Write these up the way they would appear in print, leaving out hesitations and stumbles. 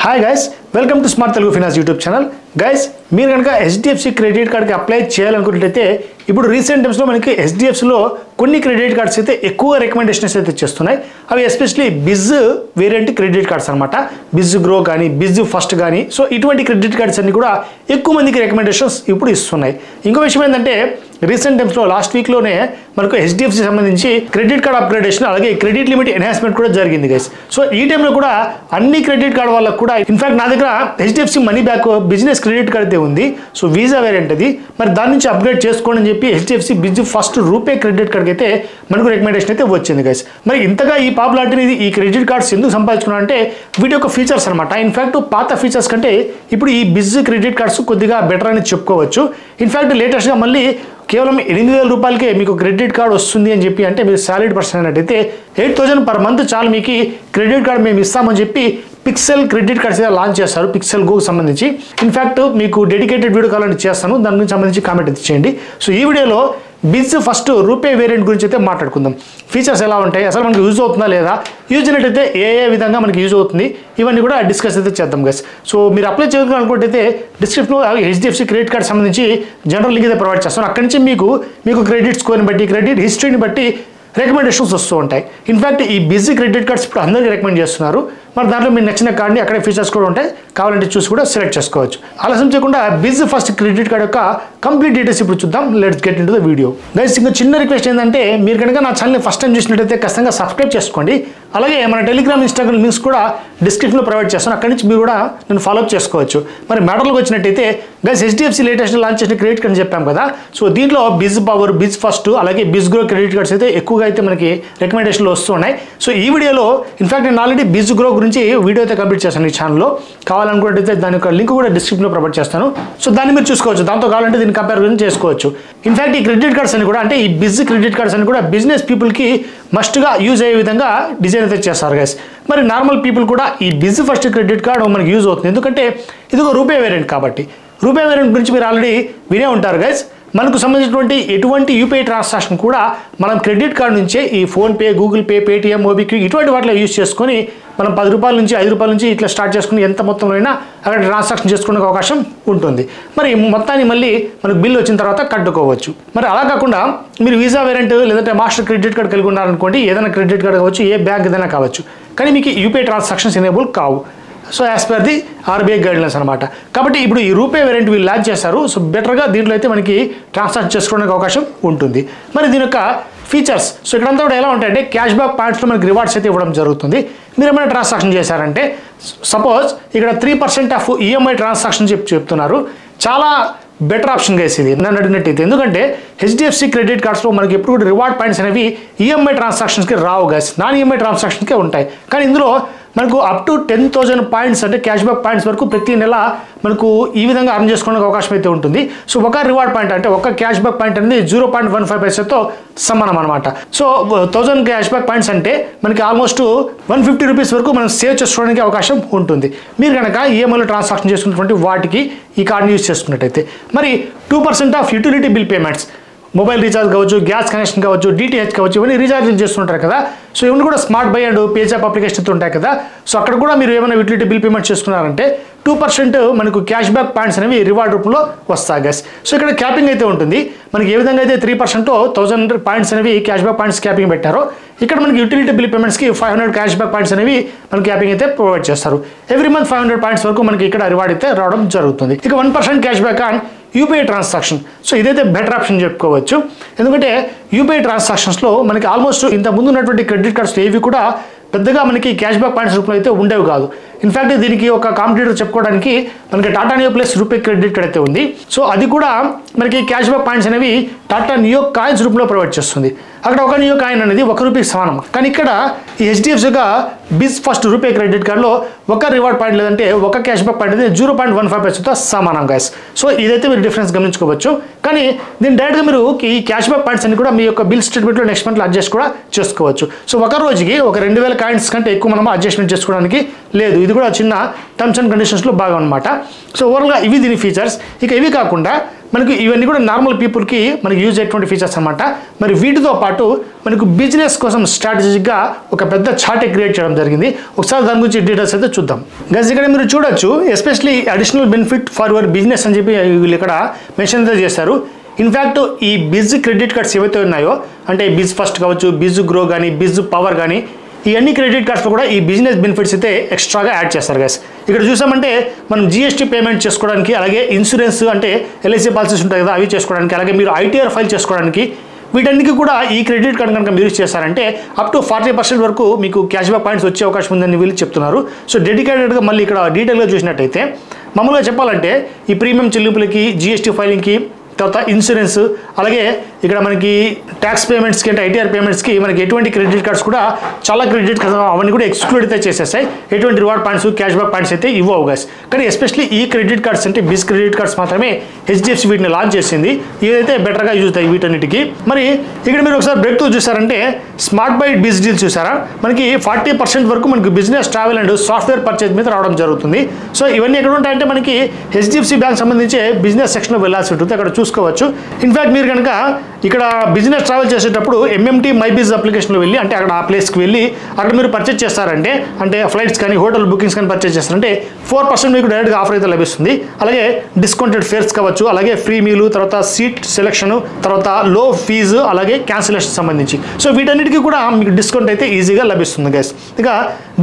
Hi guys, welcome to Smart Telugu Finance YouTube channel. Guys, మీరు గనుక HDFC credit card కి apply చేయాలనుకుంటే ఇప్పుడు రీసెంట్ టైమ్స్ లో మనకి HDFC లో కొన్ని క్రెడిట్ కార్డ్స్ అయితే ఎక్కువ రికమెండేషన్స్ అయితే చేస్తున్నాయి. అవి ఎస్పెషల్లీ బిజ్ వేరియంట్ క్రెడిట్ కార్డ్స్ అన్నమాట. బిజ్ గ్రో గాని, బిజ్ ఫస్ట్ గాని, సో ఇటువంటి క్రెడిట్ కార్డ్స్ అన్ని కూడా ఎక్కువ మందికి రికమెండేషన్స్ ఇప్పుడు ఇస్తున్నాయి. ఇంకో విషయం ఏంటంటే రీసెంట్ టైమ్స్ లో లాస్ట్ వీక్ లోనే మనకు HDFC సంబంధించి క్రెడిట్ కార్డ్ అప్గ్రేడేషన్ అలాగే క్రెడిట్ లిమిట్ ఎన్హాన్స్మెంట్ కూడా జరిగింది గైస్. సో ఈ టైంలో కూడా అన్ని క్రెడిట్ కార్డ్ వాళ్ళకు కూడా ఇన్ఫాక్ట్ నా దగ్గర HDFC money back business credit card అయితే ఉంది. సో వీసా వేరియంట్ అది, మరి దాని నుంచి అప్గ్రేడ్ చేసుకోండి అని చెప్పి HDFC biz first RuPay credit card అయితే మనకు రికమెండేషన్ అయితే వచ్చింది గైస్. మరి ఇంతగా ఈ పాపులారిటీని ఈ క్రెడిట్ కార్డ్స్ ఎందుకు సంపాదించుకున్నారంటే వీటి యొక్క ఫీచర్స్ అనమాట. ఇన్ఫాక్ట్ పాత ఫీచర్స్ కంటే ఇప్పుడు ఈ బిజ్ క్రెడిట్ కార్డ్స్ కొద్దిగా బెటర్ అని చెప్పుకోవచ్చు. ఇన్ఫాక్ట్ లేటెస్ట్గా మళ్ళీ కేవలం 8,000 రూపాయలకే మీకు క్రెడిట్ కార్డ్ వస్తుంది అని చెప్పి, అంటే మీరు సాలరీడ్ పర్సన్ అయినట్టయితే 8,000 పర్ మంత్ చాలు మీకు క్రెడిట్ కార్డ్ మేము ఇస్తామని చెప్పి పిక్సెల్ క్రెడిట్ కార్డ్స్ అయితే లాంచ్ చేస్తారు పిక్సెల్ గోకి సంబంధించి. ఇన్ఫాక్ట్ మీకు డెడికేటెడ్ వీడియో కావాలని చేస్తాను, దాని గురించి సంబంధించి కామెంట్ అయితే చేయండి. సో ఈ వీడియోలో బిజ్ ఫస్ట్ రూపే వేరియంట్ గురించి అయితే మాట్లాడుకుందాం. ఫీచర్స్ ఎలా ఉంటాయి, అసలు మనకి యూజ్ అవుతుందా లేదా, యూజ్ అయినట్టయితే ఏ విధంగా మనకి యూజ్ అవుతుంది, ఇవన్నీ కూడా డిస్కస్ అయితే చేద్దాం గైస్. సో మీరు అప్లై చేసుకోవాలనుకుంటే డిస్క్రిప్షన్లో HDFC క్రెడిట్ కార్డ్ సంబంధించి జనరల్ లింక్ అయితే ప్రొవైడ్ చేస్తాను. అక్కడి నుంచి మీకు క్రెడిట్ స్కోర్ని బట్టి, క్రెడిట్ హిస్టరీని బట్టి రికమెండేషన్స్ వస్తూ ఉంటాయి. ఇన్ఫాక్ట్ ఈ బిజీ క్రెడిట్ కార్డ్స్ ఇప్పుడు అందరికీ రికమెండ్ చేస్తున్నారు. మరి దాంట్లో మీరు నచ్చిన కార్డ్ని అక్కడే ఫీచర్స్ కూడా ఉంటాయి, కావాలంటే చూసి కూడా సెలెక్ట్ చేసుకోవచ్చు. ఆలస్యం చేయకుండా బిజ్ ఫస్ట్ క్రెడిట్ కార్డ్ యొక్క కంప్లీట్ డీటెయిల్స్ ఇప్పుడు చూద్దాం. Let's get into the video guys. ఇంకా చిన్న రిక్వెస్ట్ ఏంటంటే మీరు కనుక నా ఛానల్ని ఫస్ట్ టైం చూసినట్టయితే ఖచ్చితంగా సబ్స్క్రైబ్ చేసుకోండి. అలాగే మన టెలిగ్రామ్, ఇన్స్టాగ్రామ్ లింక్స్ కూడా డిస్క్రిప్షన్లో ప్రొవైడ్ చేస్తాను, అక్కడి నుంచి మీరు కూడా నేను ఫాలోఅప్ చేసుకోవచ్చు. మరి మ్యాటర్లోకి వచ్చినట్టయితే గైస్, HDFC లేటెస్ట్ లాంచ్ చేసిన క్రెడిట్ కార్డ్ చెప్పాం కదా. సో దీంట్లో బిజ్ పవర్, బిజ్ ఫస్ట్ అలాగే బిజ్ గ్రో క్రెడిట్ కార్డ్స్ అయితే ఎక్కువగా అయితే మనకి రికమెండేషన్లు వస్తున్నాయి. సో ఈ వీడియోలో ఇన్ఫాక్ట్ నేను ఆల్రెడీ బిజ్ గ్రో గురించి వీడియో అయితే కంప్లీట్ చేస్తాను ఈ ఛానల్లో. కావాలనుకుంటే దాని యొక్క లింక్ కూడా డిస్క్రిప్షన్లో ప్రొవైడ్ చేస్తాను. సో దాన్ని మీరు చూసుకోవచ్చు, దాంతో కావాలంటే దీన్ని కంపారిజన్ చేసుకోవచ్చు. ఇన్ఫాక్ట్ ఈ క్రెడిట్ కార్డ్స్ అని కూడా, అంటే ఈ బిజ్ క్రెడిట్ కార్డ్స్ అని కూడా బిజినెస్ పీపుల్కి మస్ట్గా యూజ్ అయ్యే విధంగా డిజైన్ అయితే చేస్తారు గైస్. మరి నార్మల్ పీపుల్ కూడా ఈ బిజ్ ఫస్ట్ క్రెడిట్ కార్డ్ మనకి యూజ్ అవుతుంది, ఎందుకంటే ఇది ఒక రూపే వేరియంట్ కాబట్టి. రూపే వేరియంట్ గురించి మీరు ఆల్రెడీ వినే ఉంటారు గైస్. మనకు సంబంధించినటువంటి ఎటువంటి యూపీఐ ట్రాన్సాక్షన్ కూడా మనం క్రెడిట్ కార్డ్ నుంచే ఈ PhonePe, Google pay, Paytm, MobiKwik ఇటువంటి వాటిలో యూజ్ చేసుకొని మనం 10 రూపాయల నుంచి 5 రూపాయల నుంచి ఇట్లా స్టార్ట్ చేసుకుని ఎంత మొత్తంలో అయినా అక్కడ ట్రాన్సాక్షన్ చేసుకునే అవకాశం ఉంటుంది. మరి మొత్తాన్ని మళ్ళీ మనకు బిల్ వచ్చిన తర్వాత కట్టుకోవచ్చు. మరి అలా కాకుండా మీరు వీసా వేరియంట్ లేదంటే మాస్టర్ క్రెడిట్ కార్డ్ కలిగి ఉన్నారనుకోండి, ఏదైనా క్రెడిట్ కార్డ్ కావచ్చు, ఏ బ్యాంక్ ఏదైనా కావచ్చు, కానీ మీకు యూపీఐ ట్రాన్సాక్షన్స్ ఎనేబుల్ కావు. So as per the RBI guidelines అనమాట. కాబట్టి ఇప్పుడు ఈ రూపే వేరియంట్ వీళ్ళు లాంచ్ చేస్తారు. సో బెటర్గా దీంట్లో అయితే మనకి ట్రాన్సాక్షన్ చేసుకోవడానికి అవకాశం ఉంటుంది. మరి దీని యొక్క ఫీచర్స్, సో ఇక్కడంతా కూడా ఎలా ఉంటాయంటే క్యాష్ బ్యాక్ పాయింట్స్లో మనకి రివార్డ్స్ అయితే ఇవ్వడం జరుగుతుంది. మీరు ఏమైనా ట్రాన్సాక్షన్ చేశారంటే, సపోజ్ ఇక్కడ 3% ఆఫ్ EMI ట్రాన్సాక్షన్ చెప్తున్నారు. చాలా బెటర్ ఆప్షన్ గైస్ ఇది నన్ను అడిగినట్టయితే. ఎందుకంటే HDFC క్రెడిట్ కార్డ్స్లో మనకి ఎప్పుడు కూడా రివార్డ్ పాయింట్స్ అనేవి EMI ట్రాన్సాక్షన్స్కి రావు గైస్, నాన్ EMI ట్రాన్సాక్షన్కే ఉంటాయి. కానీ ఇందులో మనకు అప్ టు 10,000 పాయింట్స్ అంటే క్యాష్ బ్యాక్ పాయింట్స్ వరకు ప్రతి నెల మనకు ఈ విధంగా అర్న్ చేసుకోవడానికి అవకాశం అయితే ఉంటుంది. సో ఒక రివార్డ్ పాయింట్ అంటే ఒక క్యాష్ బ్యాక్ పాయింట్ అనేది 0.15 పైసతో సమానం అనమాట. సో 1000 క్యాష్ బ్యాక్ పాయింట్స్ అంటే మనకి ఆల్మోస్ట్ 150 రూపీస్ వరకు మనం సేవ్ చేసుకోవడానికి అవకాశం ఉంటుంది. మీరు కనుక EMIలో ట్రాన్సాక్షన్ చేసుకున్నటువంటి వాటికి ఈ కార్డ్ని యూజ్ చేసుకున్నట్టయితే. మరి 2% of utility bill payments, mobile recharge కావచ్చు, గ్యాస్ కనెక్షన్ కావచ్చు, DTH కావచ్చు, ఇవన్నీ రీఛార్జ్ చేస్తుంటారు కదా. సో ఇవన్నీ కూడా smart by and PayZapp applications ఉంటాయి కదా. సో అక్కడ కూడా మీరు ఏమైనా యూటిలిటీ బిల్ పేమెంట్ చేసుకున్నారంటే 2% మనకు క్యాష్ బ్యాక్ పాయింట్స్ అనేవి రివార్డ్ రూపంలో వస్తాయి గైస్. సో ఇక్కడ క్యాపింగ్ అయితే ఉంటుంది. మనకి ఏ విధంగా అయితే 3% 1000 పాయింట్స్ అనేవి క్యాష్ బ్యాక్ పాయింట్స్ క్యాపింగ్ పెట్టారో, ఇక్కడ మనకి యూటిలిటీ బిల్ పేమెంట్స్కి 500 క్యాష్ బ్యాక్ పాయింట్స్ అనేవి మనకి క్యాపింగ్ అయితే ప్రొవైడ్ చేస్తారు. ఎవ్రీ మంత్ 500 పాయింట్స్ వరకు మనకి ఇక్కడ రివార్డ్ అయితే రావడం జరుగుతుంది. ఇక 1% cash back on UPI transaction. So ఇదైతే బెటర్ ఆప్షన్ చెప్పుకోవచ్చు. ఎందుకంటే యూపీఐ ట్రాన్సాక్షన్స్లో మనకి ఆల్మోస్ట్ ఇంత ముందు ఉన్నటువంటి క్రెడిట్ కార్డ్స్ ఏవి కూడా పెద్దగా మనకి క్యాష్ బ్యాక్ పాయింట్స్ రూపంలో అయితే ఉండేవి కాదు. ఇన్ఫాక్ట్ దీనికి ఒక కాంపిటేటర్ చెప్పుకోవడానికి మనకి Tata neo plus RuPay credit card అయితే ఉంది. సో అది కూడా మనకి క్యాష్ బ్యాక్ పాయింట్స్ అనేవి టాటా నియో కాయిన్స్ రూపంలో ప్రొవైడ్ చేస్తుంది. అక్కడ ఒక నియో కాయిన్ అనేది ₹1 సమానం. కానీ ఇక్కడ ఈ HDFCగా బిజ్ ఫస్ట్ రూపే క్రెడిట్ కార్డ్లో ఒక రివార్డ్ పాయింట్ లేదంటే ఒక క్యాష్ బ్యాక్ పాయింట్ అనేది 0.15 పైసతో సమానం గైస్. సో ఇదైతే మీరు డిఫరెన్స్ గమనించుకోవచ్చు. కానీ దీన్ని డైరెక్ట్గా మీరు ఈ క్యాష్ బ్యాక్ పాయింట్స్ అన్ని కూడా మీ యొక్క బిల్ స్టేట్మెంట్లో నెక్స్ట్ మంత్లో అడ్జస్ట్ కూడా చేసుకోవచ్చు. సో ఒక రోజుకి ఒక 2000 కాయిన్స్ కంటే ఎక్కువ మనం అడ్జస్ట్మెంట్ చేసుకోవడానికి లేదు. ఇది కూడా చిన్న టర్మ్స్ అండ్ కండిషన్స్లో భాగం అనమాట. సో ఓవరాల్గా ఇవి దీని ఫీచర్స్. ఇక ఇవి కాకుండా మనకు ఇవన్నీ కూడా నార్మల్ పీపుల్కి మనకి యూజ్ అయ్యేటువంటి ఫీచర్స్ అనమాట. మరి వీటితో పాటు మనకు బిజినెస్ కోసం స్ట్రాటజిక్గా ఒక పెద్ద చార్ట్ క్రియేట్ చేయడం జరిగింది. ఒకసారి దాని గురించి డీటెయిల్స్ అయితే చూద్దాం. గైస్ ఇక్కడ మీరు చూడొచ్చు, especially additional benefit for your business అని చెప్పి వీళ్ళు ఇక్కడ మెన్షన్ అయితే చేశారు. ఇన్ఫ్యాక్ట్ ఈ బిజ్ క్రెడిట్ కార్డ్స్ ఏవైతే ఉన్నాయో, అంటే బిజ్ ఫస్ట్ కావచ్చు, బిజ్ గ్రో కానీ, బిజ్ పవర్ కానీ, ఈ అన్ని క్రెడిట్ కార్డ్స్లో కూడా ఈ బిజినెస్ బెనిఫిట్స్ అయితే ఎక్స్ట్రాగా యాడ్ చేస్తారు గైస్. ఇక్కడ చూసామంటే మనం జిఎస్టీ పేమెంట్ చేసుకోవడానికి, అలాగే ఇన్సూరెన్స్ అంటే ఎల్ఐసి పాలసీస్ ఉంటాయి కదా అవి చేసుకోవడానికి, అలాగే మీరు ఐటీఆర్ ఫైల్ చేసుకోవడానికి, వీటన్నిటికీ కూడా ఈ క్రెడిట్ కార్డ్ కనుక మీరు యూజ్ చేస్తారంటే అప్ టు 40% వరకు మీకు క్యాష్ బ్యాక్ పాయింట్స్ వచ్చే అవకాశం ఉందని వీళ్ళు చెప్తున్నారు. సో డెడికేటెడ్గా మళ్ళీ ఇక్కడ డీటెయిల్గా చూసినట్టయితే మామూలుగా చెప్పాలంటే ఈ ప్రీమియం చెల్లింపులకి, జిఎస్టీ ఫైలింగ్కి, తర్వాత ఇన్సూరెన్స్, అలాగే ఇక్కడ మనకి ట్యాక్స్ పేమెంట్స్కి అంటే ఐటీఆర్ పేమెంట్స్కి మనకి ఎటువంటి క్రెడిట్ కార్డ్స్ కూడా చాలా క్రెడిట్ కార్డ్స్ అవన్నీ కూడా ఎక్స్క్లూడ్ అయితే చేసేస్తాయి. ఎటువంటి reward points, cash back points అయితే ఇవ్వవు గైస్. కానీ ఎస్పెషల్లీ ఈ క్రెడిట్ కార్డ్స్ అంటే బిజ్ క్రెడిట్ కార్డ్స్ మాత్రమే హెచ్డిఎఫ్సి వీటిని లాంచ్ చేసింది. ఇదైతే బెటర్గా యూజ్ అవుతాయి వీటన్నిటికీ. మరి ఇక్కడ మీరు ఒకసారి బ్రేక్ తో చూసారంటే స్మార్ట్ బై బిజ్ డీల్స్ చూసారా, మనకి 40% వరకు మనకి business, travel and software purchase మీద రావడం జరుగుతుంది. సో ఇవన్నీ ఎక్కడ ఉంటాయంటే మనకి హెచ్డిఎఫ్సి బ్యాంక్ సంబంధించి బిజినెస్ సెక్షన్లో వెళ్ళాల్సి ఉంటుంది, అక్కడ చూసుకోవచ్చు. ఇన్ఫాక్ట్ మీరు కనుక ఇక్కడ బిజినెస్ ట్రావెల్ చేసేటప్పుడు ఎంఎంటీ మై బిజ్ అప్లికేషన్లో వెళ్ళి, అంటే అక్కడ ఆ ప్లేస్కి వెళ్ళి అక్కడ మీరు పర్చేజ్ చేస్తారంటే, అంటే ఫ్లైట్స్ కానీ హోటల్ బుకింగ్స్ కానీ పర్చేజ్ చేస్తారంటే 4% మీకు డైరెక్ట్గా ఆఫర్ అయితే లభిస్తుంది. అలాగే డిస్కౌంటెడ్ ఫేర్స్ కావచ్చు, అలాగే ఫ్రీ మీలు, తర్వాత సీట్ సెలెక్షన్, తర్వాత లో ఫీజు, అలాగే క్యాన్సిలేషన్ సంబంధించి. సో వీటన్నిటికీ కూడా మీకు డిస్కౌంట్ అయితే ఈజీగా లభిస్తుంది గైస్. ఇక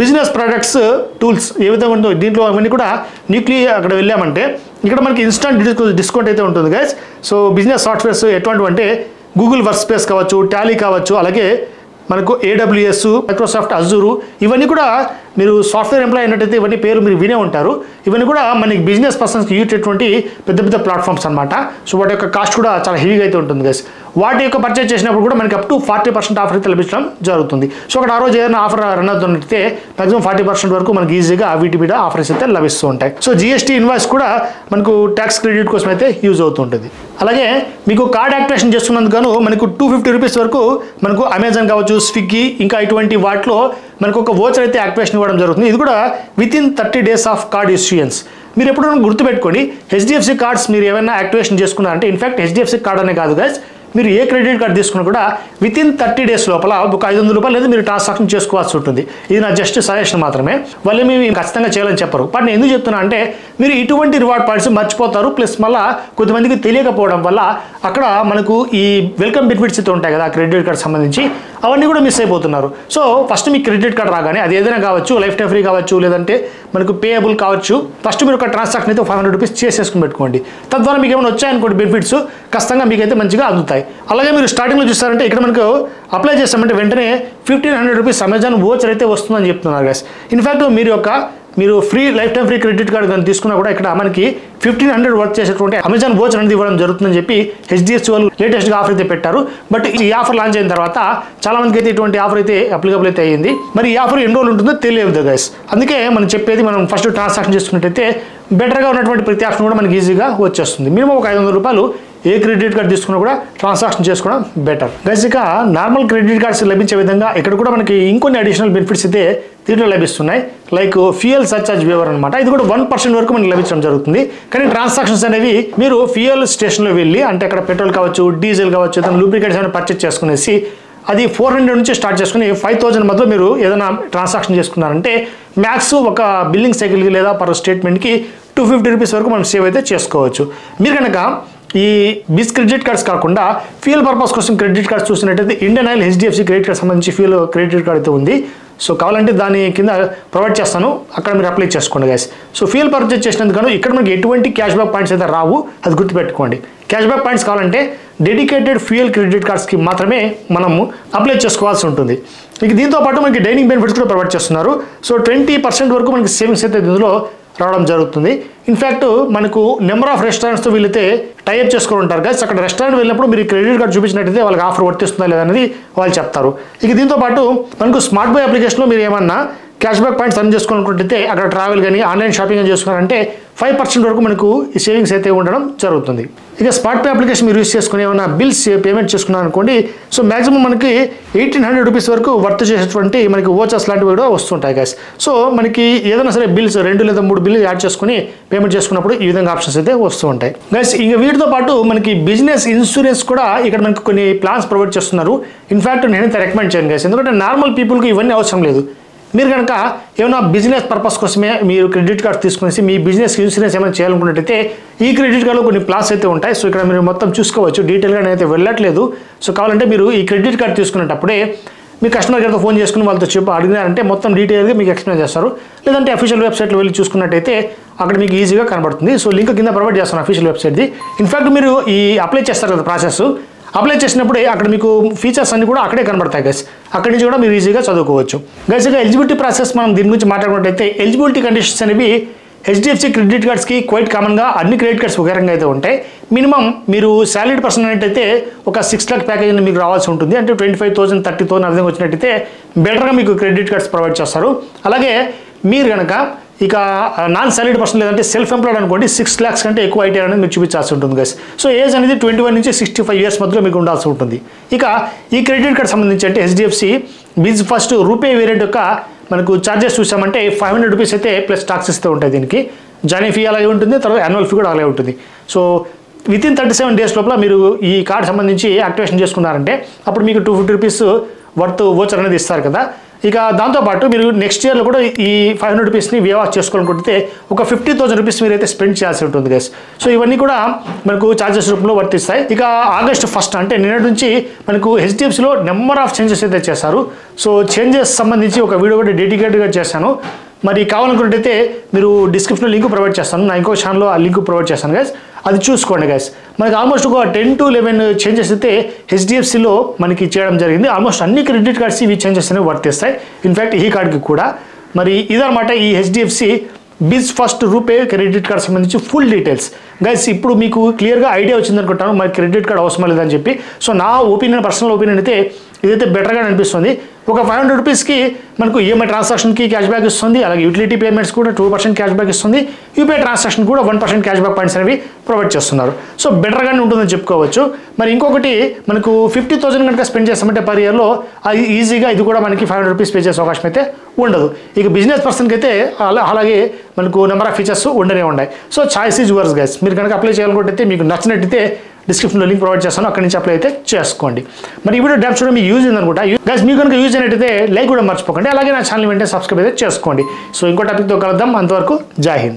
బిజినెస్ ప్రొడక్ట్స్, టూల్స్ ఏవైతే ఉందో దీంట్లో అవన్నీ కూడా న్యూక్లీ అక్కడ వెళ్ళామంటే ఇక్కడ మనకి ఇన్స్టంట్ డిస్కౌంట్ అయితే ఉంటుంది గైస్. సో బిజినెస్ సాఫ్ట్వేర్స్ ఎటువంటి అంటే గూగుల్ వర్క్ స్పేస్ కావచ్చు, టాలీ కావచ్చు, అలాగే మనకు AWS, మైక్రోసాఫ్ట్ అజూరు, ఇవన్నీ కూడా మీరు సాఫ్ట్వేర్ ఎంప్లాయ్ అయినట్టయితే ఇవన్నీ పేరు మీరు వినే ఉంటారు. ఇవన్నీ కూడా మనకి బిజినెస్ పర్సన్స్కి యూజ్ అయ్యేటువంటి పెద్ద పెద్ద ప్లాట్ఫామ్స్ అనమాట. సో వాటి యొక్క కాస్ట్ కూడా చాలా హెవీగా అయితే ఉంటుంది గైస్. వాటి యొక్క పర్చేజ్ చేసినప్పుడు కూడా మనకి అప్ టు 40% ఆఫర్ అయితే లభించడం జరుగుతుంది. సో అక్కడ ఆ రోజు ఏదైనా ఆఫర్ రన్ అవుతున్నట్టయితే మాక్సిమం 40% వరకు మనకి ఈజీగా వీటి మీద ఆఫర్స్ అయితే లభిస్తూ ఉంటాయి. సో జిఎస్టీ ఇన్వాయిస్ కూడా మనకు ట్యాక్స్ క్రెడిట్ కోసం అయితే యూజ్ అవుతుంటుంది. అలాగే మీకు కార్డ్ యాక్టివేషన్ చేస్తున్నందుకు మనకు 250 రూపీస్ వరకు మనకు అమెజాన్ కావచ్చు, స్విగ్గీ, ఇంకా ఇటువంటి వాటిలో మనకు ఒక వోచర్ అయితే యాక్టివేషన్ ఇవ్వడం జరుగుతుంది. ఇది కూడా within 30 days of card issuance. మీరు ఎప్పుడైనా గుర్తుపెట్టుకోండి, హెచ్డిఎఫ్సి కార్డ్స్ మీరు ఏమైనా యాక్టివేషన్ చేసుకున్నారంటే, ఇన్ఫాక్ట్ హెచ్డిఎఫ్సి కార్డ్ అనే కాదు గైస్, మీరు ఏ క్రెడిట్ కార్డ్ తీసుకున్నా కూడా వితిన్ 30 days లోపల ఒక 500 రూపాయలు లేదా మీరు ట్రాన్సాక్షన్ చేసుకోవాల్సి ఉంటుంది. ఇది నా జస్ట్ సజెషన్ మాత్రమే, వాళ్ళు మీరు ఖచ్చితంగా చేయాలని చెప్పరు. బట్ నేను ఎందుకు చెప్తున్నా అంటే మీరు ఇటువంటి రివార్డ్ పాయింట్స్ మర్చిపోతారు, ప్లస్ మళ్ళీ కొంతమందికి తెలియకపోవడం వల్ల అక్కడ మనకు ఈ వెల్కమ్ బెనిఫిట్స్ అయితే ఉంటాయి కదా క్రెడిట్ కార్డ్ సంబంధించి, అవన్నీ కూడా మిస్ అయిపోతున్నారు. సో ఫస్ట్ మీకు క్రెడిట్ కార్డ్ రాగానే అది ఏదైనా కావచ్చు, లైఫ్ టైం ఫ్రీ కావచ్చు, లేదంటే మనకు పేయబుల్ కావచ్చు, ఫస్ట్ మీరు ఒక ట్రాన్సాక్షన్ అయితే 500 రూపీస్ చేసేసుకుని పెట్టుకోండి. తద్వారా మీకు ఏమైనా వచ్చాయనుకోండి బెనిఫిట్స్ ఖచ్చితంగా మీకైతే మంచిగా అందుతాయి. అలాగే మీరు స్టార్టింగ్లో చూస్తారంటే ఇక్కడ మనకు అప్లై చేస్తామంటే వెంటనే 1500 రూపీస్ అమెజాన్ వోచర్ అయితే వస్తుందని చెప్తున్నారు గైస్. ఇన్ఫ్యాక్ట్ మీరు free life time free credit card కానీ తీసుకున్నా కూడా ఇక్కడ మనకి 1500 వర్క్ చేసేటువంటి అమెజాన్ వోచర్ అనేది ఇవ్వడం జరుగుతుందని చెప్పి హెచ్డిఎఫ్సి వాళ్ళు లేటెస్ట్గా ఆఫర్ అయితే పెట్టారు. బట్ ఈ ఆఫర్ లాంచ్ అయిన తర్వాత చాలా మందికి అయితే ఇటువంటి ఆఫర్ అయితే అప్లికబుల్ అయితే అయ్యింది. మరి ఈ ఆఫర్ ఎన్ని రోజులు ఉంటుందో తెలియదు గైస్. అందుకే మనం చెప్పేది మనం ఫస్ట్ ట్రాన్సాక్షన్ చేసుకున్నట్టయితే బెటర్గా ఉన్నటువంటి ప్రతి ఆప్షన్ కూడా మనకి ఈజీగా వచ్చేస్తుంది. మినిమం ఒక 500 రూపాయలు ఏ క్రెడిట్ కార్డ్ తీసుకున్నా కూడా ట్రాన్సాక్షన్ చేసుకోవడం బెటర్ గైస్. ఇక నార్మల్ క్రెడిట్ కార్డ్స్ లభించే విధంగా ఇక్కడ కూడా మనకి ఇంకొన్ని అడిషనల్ బెనిఫిట్స్ అయితే దీంట్లో లభిస్తున్నాయి. లైక్ ఫ్యూయల్ సర్చార్జ్ వేవర్ అనమాట, ఇది కూడా 1% వరకు మనకి లభించడం జరుగుతుంది. కానీ ట్రాన్సాక్షన్స్ అనేవి మీరు ఫ్యూయల్ స్టేషన్లో వెళ్ళి, అంటే అక్కడ పెట్రోల్ కావచ్చు, డీజిల్ కావచ్చు, ఏదైనా లూబ్రికెంట్స్ ఏమైనా పర్చేజ్ చేసుకునేసి అది 400 నుంచి స్టార్ట్ చేసుకుని 5000 మధ్యలో మీరు ఏదైనా ట్రాన్సాక్షన్ చేసుకున్నారంటే మ్యాక్స్ ఒక బిల్లింగ్ సైకిల్కి లేదా పర్ స్టేట్మెంట్కి 250 రూపీస్ వరకు మనం సేవ్ అయితే చేసుకోవచ్చు. మీరు కనుక ఈ బిజ్ క్రెడిట్ కార్డ్స్ కాకుండా ఫ్యూయల్ పర్పస్ కోసం క్రెడిట్ కార్డ్స్ చూసినట్టయితే Indian oil HDFC credit card సంబంధించి ఫ్యూయల్ క్రెడిట్ కార్డ్ అయితే ఉంది. సో కావాలంటే దాని కింద ప్రొవైడ్ చేస్తాను, అక్కడ మీరు అప్లై చేసుకోండి గైస్. సో ఫ్యూయల్ పర్చేజ్ చేసినందుకు ఇక్కడ మనకి ఎటువంటి క్యాష్ బ్యాక్ పాయింట్స్ అయితే రావు, అది గుర్తుపెట్టుకోండి. క్యాష్ బ్యాక్ పాయింట్స్ కావాలంటే డెడికేటెడ్ ఫ్యూయల్ క్రెడిట్ కార్డ్స్కి మాత్రమే మనము అప్లై చేసుకోవాల్సి ఉంటుంది. ఇక దీంతో పాటు మనకి డైనింగ్ బెనిఫిట్స్ కూడా ప్రొవైడ్ చేస్తున్నారు. సో 20% వరకు మనకి సేవింగ్స్ అయితే ఇందులో రావడం జరుగుతుంది. ఇన్ఫ్యాక్ట్ మనకు నెంబర్ ఆఫ్ రెస్టారెంట్స్తో వీళ్ళైతే టైఅప్ చేసుకొని ఉంటారు గైస్. అక్కడ రెస్టారెంట్ వెళ్ళినప్పుడు మీరు క్రెడిట్ కార్డ్ చూపించినట్టయితే వాళ్ళకి ఆఫర్ వర్తిస్తుందా లేదనేది వాళ్ళు చెప్తారు. ఇక దీంతో పాటు మనకు స్మార్ట్ బై అప్లికేషన్లో మీరు ఏమన్నా క్యాష్ బ్యాక్ పాయింట్స్ అర్న్ చేసుకోవాలనుకుంటే అక్కడ ట్రావెల్ కానీ ఆన్లైన్ షాపింగ్ చేసుకున్నారంటే 5% వరకు మనకు ఈ సేవింగ్స్ అయితే ఉండడం జరుగుతుంది. ఇక స్మార్ట్ పే అప్లికేషన్ మీరు యూస్ చేసుకుని ఏమైనా బిల్స్ పేమెంట్ చేసుకున్నారు అనుకోండి, సో మాక్సిమం మనకి 1800 రూపీస్ వరకు వర్త్ చేసేటువంటి మనకి ఓచర్స్ లాంటివి కూడా వస్తుంటాయి గైస్. సో మనకి ఏదైనా సరే బిల్స్ 2 లేదా 3 బిల్లు యాడ్ చేసుకుని పేమెంట్ చేసుకున్నప్పుడు ఈ విధంగా ఆప్షన్స్ అయితే వస్తూ ఉంటాయి గైస్. ఇక వీటితో పాటు మనకి బిజినెస్ ఇన్సూరెన్స్ కూడా ఇక్కడ మనకి కొన్ని ప్లాన్స్ ప్రొవైడ్ చేస్తున్నారు. ఇన్ఫాక్ట్ నేనైతే రికమెండ్ చేయను గైస్, ఎందుకంటే నార్మల్ పీపుల్కి ఇవన్నీ అవసరం లేదు. మీరు కనుక ఏమైనా బిజినెస్ పర్పస్ కోసమే మీరు క్రెడిట్ కార్డ్ తీసుకునేసి మీ బిజినెస్ ఇన్సూరెన్స్ ఏమైనా చేయాలనుకున్నట్టయితే ఈ క్రెడిట్ కార్డులో కొన్ని ప్లాన్స్ అయితే ఉంటాయి. సో ఇక్కడ మీరు మొత్తం చూసుకోవచ్చు, డీటెయిల్గా నేనైతే వెళ్ళట్లేదు. సో కావాలంటే మీరు ఈ క్రెడిట్ కార్డ్ తీసుకునేటప్పుడే మీ కస్టమర్ కేర్తో ఫోన్ చేసుకుని వాళ్ళతో అడిగినారంటే మొత్తం డీటెయిల్గా మీకు ఎక్స్ప్లెయిన్ చేస్తారు. లేదంటే అఫీషియల్ వెబ్సైట్లో వెళ్ళి చూసుకున్నట్టయితే అక్కడ మీకు ఈజీగా కనబడుతుంది. సో లింక్ కింద ప్రొవైడ్ చేస్తాను అఫీషియల్ వెబ్సైట్ది. ఇన్ఫాక్ట్ మీరు ఈ అప్లై చేస్తారు కదా ప్రాసెస్, అప్లై చేసినప్పుడే అక్కడ మీకు ఫీచర్స్ అన్ని కూడా అక్కడే కనబడతాయి గైస్. అక్కడి నుంచి కూడా మీరు ఈజీగా చదువుకోవచ్చు గైస్. ఇక ఎలిజిబిలిటీ ప్రాసెస్ మనం దీని గురించి మాట్లాడుకున్నట్టయితే ఎలిజిబిలిటీ కండిషన్స్ అనేవి హెచ్డిఎఫ్సి క్రెడిట్ కార్డ్స్కి క్వైట్ కామన్గా అన్ని క్రెడిట్ కార్డ్స్ ఒక రకంగా అయితే ఉంటాయి. మినిమం మీరు సాలరీడ్ పర్సన్ అయితే ఒక 6 lakh ప్యాకేజ్ మీకు రావాల్సి ఉంటుంది. అంటే 25,000 30,000 ఆ విధంగా వచ్చినట్టయితే బెటర్గా మీకు క్రెడిట్ కార్డ్స్ ప్రొవైడ్ చేస్తారు. అలాగే మీరు కనుక ఇక నాన్ సాలరీడ్ పర్సన్ లేదంటే సెల్ఫ్ ఎంప్లాయిడ్ అనుకోండి 6 lakhs కంటే ఎక్కువ ఐటీ అనేది మీరు చూపించాల్సి ఉంటుంది గైస్. సో ఏజ్ అనేది 21 నుంచి 65 years మధ్యలో మీకు ఉండాల్సి ఉంటుంది. ఇక ఈ క్రెడిట్ కార్డ్ సంబంధించి అంటే HDFC biz first RuPay variant యొక్క మనకు ఛార్జెస్ చూసామంటే 500 రూపీస్ అయితే ప్లస్ టాక్సెస్ అయితే ఉంటాయి. దీనికి జాయినింగ్ ఫీ అలాగే ఉంటుంది, తర్వాత యాన్యువల్ ఫీ కూడా అలాగే ఉంటుంది. సో వితిన్ 37 days లోపల మీరు ఈ కార్డ్ సంబంధించి యాక్టివేషన్ చేసుకున్నారంటే అప్పుడు మీకు 250 రూపీస్ వర్త్ వోచర్ అనేది ఇస్తారు కదా. ఇక దాంతోపాటు మీరు నెక్స్ట్ ఇయర్లో కూడా ఈ 500 రూపీస్ని వేవ్ ఆఫ్ చేసుకోవాలనుకుంటే ఒక 50,000 రూపీస్ మీరైతే స్పెండ్ చేయాల్సి ఉంటుంది గైస్. సో ఇవన్నీ కూడా మనకు ఛార్జెస్ రూపంలో వర్తిస్తాయి. ఇక August 1st అంటే నిన్నటి నుంచి మనకు హెచ్డిఎఫ్సిలో నెంబర్ ఆఫ్ చేంజెస్ అయితే చేశారు. సో చేంజెస్ సంబంధించి ఒక వీడియో కూడా డెడికేటెడ్గా చేశాను. మరి కావాలనుకుంటే మీరు డిస్క్రిప్షన్లో లింక్ ప్రొవైడ్ చేస్తాను, నా ఇంకో ఛానల్లో ఆ లింక్ ప్రొవైడ్ చేస్తాను గైస్, అది చూసుకోండి గైస్. మనకి ఆల్మోస్ట్ ఒక 10 to 11 చేంజెస్ అయితే హెచ్డిఎఫ్సిలో మనకి చేయడం జరిగింది. ఆల్మోస్ట్ అన్ని క్రెడిట్ కార్డ్స్ ఇవి చేంజెస్ అనేవి వర్తిస్తాయి, ఇన్ఫ్యాక్ట్ ఈ కార్డ్కి కూడా. మరి ఇదన్నమాట ఈ HDFC biz first RuPay credit card సంబంధించి ఫుల్ డీటెయిల్స్ గైస్. ఇప్పుడు మీకు క్లియర్గా ఐడియా వచ్చింది అనుకుంటాను మరి క్రెడిట్ కార్డ్ అవసరం లేదని చెప్పి. సో నా ఒపీనియన్, పర్సనల్ ఒపీనియన్ అయితే ఇదైతే బెటర్గా అనిపిస్తుంది. ఒక 500 రూపీస్కి మనకు ఈఎంఐ ట్రాన్సాక్షన్కి క్యాష్ బ్యాక్ ఇస్తుంది, అలాగే యూటిలిటీ పేమెంట్స్ కూడా 2% క్యాష్ బ్యాక్ ఇస్తుంది, యూపీఐ ట్రాన్సాక్షన్ కూడా 1% క్యాష్ బ్యాక్ పాయింట్స్ అనేవి ప్రొవైడ్ చేస్తున్నారు. సో బెటర్గానే ఉంటుందని చెప్పుకోవచ్చు. మరి ఇంకొకటి మనకు 50,000 కనుక స్పెండ్ చేస్తామంటే పర్ ఇయర్లో అది ఈజీగా ఇది కూడా మనకి 500 రూపీస్ పే చేసే అవకాశం అయితే ఉండదు. ఇక బిజినెస్ పర్సన్కి అయితే అలాగే మనకు నెంబర్ ఆఫ్ ఫీచర్స్ ఉండనే ఉన్నాయి. So choice is verse guys. మీరు కనుక అప్లై చేయాలనుకుంటే మీకు నచ్చినట్టయితే డిస్క్రిప్షన్లో లింక్ ప్రొవైడ్ చేస్తాను, అక్కడి నుంచి అప్లై అయితే చేసుకోండి. మరి ఈ వీడియో డ్యాప్ చూడడం మీకు యూజ్ అయిందనుకుంటా గైస్. మీకు కనుక యూజ్ అయినట్టయితే లైక్ కూడా మర్చిపోకండి, అలాగే నా ఛానల్ వెంటనే సబ్స్క్రైబ్ అయితే చేసుకోండి. సో ఇంకో టాపిక్తో కలుద్దాం, అంతవరకు జై హింద్.